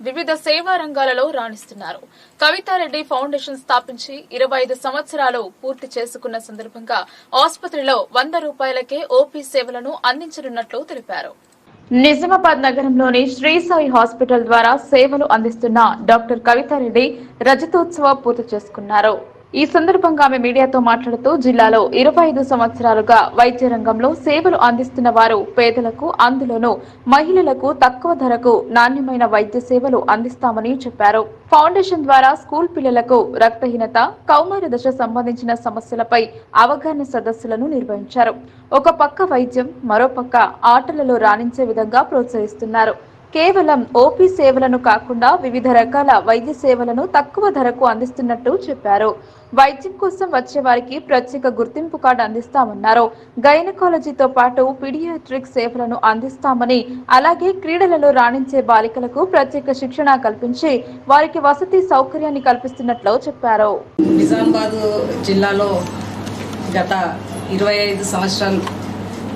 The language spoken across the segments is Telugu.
వివిధ సేవా రంగాలలో రాణిస్తున్నారు. కవితారెడ్డి ఫౌండేషన్ స్థాపించి 25 సంవత్సరాలు పూర్తి చేసుకున్న సందర్భంగా ఆసుపత్రిలో 100 రూపాయలకే ఓపీ సేవలను అందించనున్నట్లు తెలిపారు. నిజామాబాద్ నగరంలోని శ్రీ సాయి హాస్పిటల్ ద్వారా సేవలు అందిస్తున్న డాక్టర్ కవితారెడ్డి రజతోత్సవ పూర్తి చేసుకున్నారు. ఈ సందర్భంగా ఆమె మీడియాతో మాట్లాడుతూ జిల్లాలో 25 సంవత్సరాలుగా వైద్య రంగంలో సేవలు అందిస్తున్న వారు పేదలకు, అందులోనూ మహిళలకు తక్కువ ధరకు నాణ్యమైన వైద్య సేవలు అందిస్తామని చెప్పారు. ఫౌండేషన్ ద్వారా స్కూల్ పిల్లలకు రక్తహీనత, కౌమార దశ సంబంధించిన సమస్యలపై అవగాహన సదస్సులను నిర్వహించారు. ఒక పక్క వైద్యం, మరోపక్క ఆటలలో రాణించే విధంగా ప్రోత్సహిస్తున్నారు. కేవలం ఓపీ సేవలను కాకుండా వివిధ రకాల వైద్య సేవలను తక్కువ ధరకు అందిస్తున్నట్టు చెప్పారు. వైద్యం కోసం వచ్చే వారికి ప్రత్యేక గుర్తింపు కార్డు అందిస్తామన్నారు. గైనకాలజీతో పాటు పీడియాట్రిక్ సేవలను అందిస్తామని, అలాగే క్రీడలలో రాణించే బాలికలకు ప్రత్యేక శిక్షణ కల్పించి వారికి వసతి సౌకర్యాన్ని కల్పిస్తున్నట్లు చెప్పారు. నిజామాబాద్ జిల్లాలో గత 25 సంవత్సరాల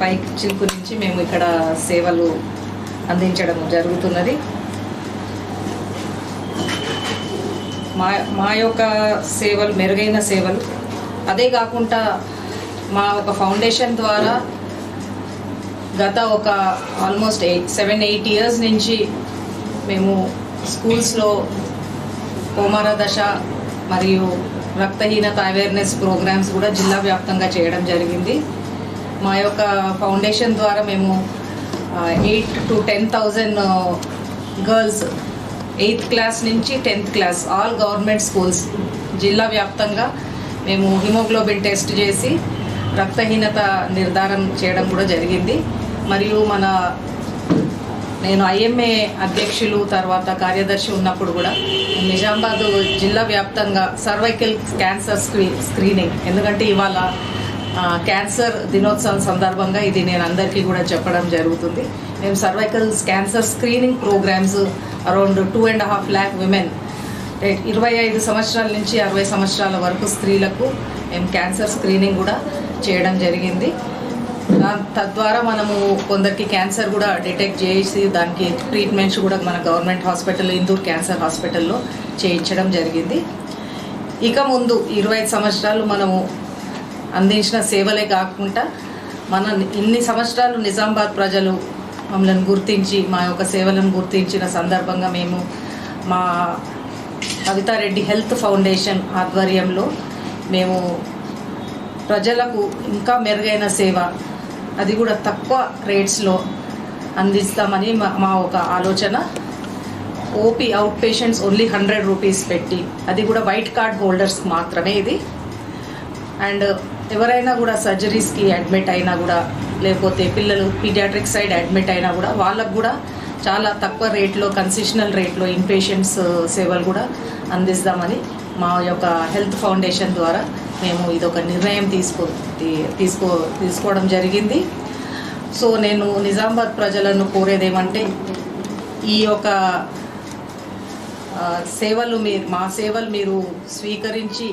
పై చిలుకు నుంచి మేము ఇక్కడ సేవలు అందించడం జరుగుతున్నది. మా యొక్క సేవలు మెరుగైన సేవలు. అదే కాకుండా మా ఒక ఫౌండేషన్ ద్వారా గత ఒక ఆల్మోస్ట్ 7-8 ఇయర్స్ నుంచి మేము స్కూల్స్లో కౌమార దశ మరియు రక్తహీనత అవేర్నెస్ ప్రోగ్రామ్స్ కూడా జిల్లా వ్యాప్తంగా చేయడం జరిగింది. మా యొక్క ఫౌండేషన్ ద్వారా మేము 8,000 to 10,000 గర్ల్స్ 8th క్లాస్ నుంచి 10th class all government schools జిల్లా వ్యాప్తంగా మేము హిమోగ్లోబిన్ టెస్ట్ చేసి రక్తహీనత నిర్ధారణ చేయడం కూడా జరిగింది. మరియు నేను ఐఎంఏ అధ్యక్షులు తర్వాత కార్యదర్శి ఉన్నప్పుడు కూడా నిజామాబాద్ జిల్లా వ్యాప్తంగా సర్వైకల్ క్యాన్సర్ స్క్రీనింగ్, ఎందుకంటే ఇవాళ క్యాన్సర్ దినోత్సవం సందర్భంగా ఇది నేను అందరికీ కూడా చెప్పడం జరుగుతుంది. మేము cervical cancer screening programs around 2.5 lakh women 25 సంవత్సరాల నుంచి 60 సంవత్సరాల వరకు స్త్రీలకు మేము క్యాన్సర్ స్క్రీనింగ్ కూడా చేయడం జరిగింది. తద్వారా మనము కొందరికి క్యాన్సర్ కూడా డిటెక్ట్ చేసి దానికి ట్రీట్మెంట్స్ కూడా మన గవర్నమెంట్ హాస్పిటల్ ఇందూర్ క్యాన్సర్ హాస్పిటల్లో చేయించడం జరిగింది. ఇక ముందు 25 సంవత్సరాలు మనము అందించిన సేవలే కాకుండా ఇన్ని సంవత్సరాలు నిజామాబాద్ ప్రజలు మమ్మల్ని గుర్తించి మా యొక్క సేవలను గుర్తించిన సందర్భంగా మేము మా కవితారెడ్డి హెల్త్ ఫౌండేషన్ ఆధ్వర్యంలో మేము ప్రజలకు ఇంకా మెరుగైన సేవ, అది కూడా తక్కువ రేట్స్లో అందిస్తామని మా ఒక ఆలోచన. OP out patients only 100 rupees పెట్టి, అది కూడా వైట్ కార్డ్ హోల్డర్స్ మాత్రమే ఇది. అండ్ ఎవరైనా కూడా సర్జరీస్కి అడ్మిట్ అయినా కూడా, లేకపోతే పిల్లలు పీడియాట్రిక్ సైడ్ అడ్మిట్ అయినా కూడా వాళ్ళకు కూడా చాలా తక్కువ రేట్లో, కన్సెషనల్ రేట్లో ఇన్పేషెంట్స్ సేవలు కూడా అందిస్తామని మా యొక్క హెల్త్ ఫౌండేషన్ ద్వారా మేము ఇదొక నిర్ణయం తీసుకోవడం జరిగింది. సో నేను నిజామాబాద్ ప్రజలను కోరేదేమంటే, ఈ యొక్క సేవలు మా సేవలు మీరు స్వీకరించి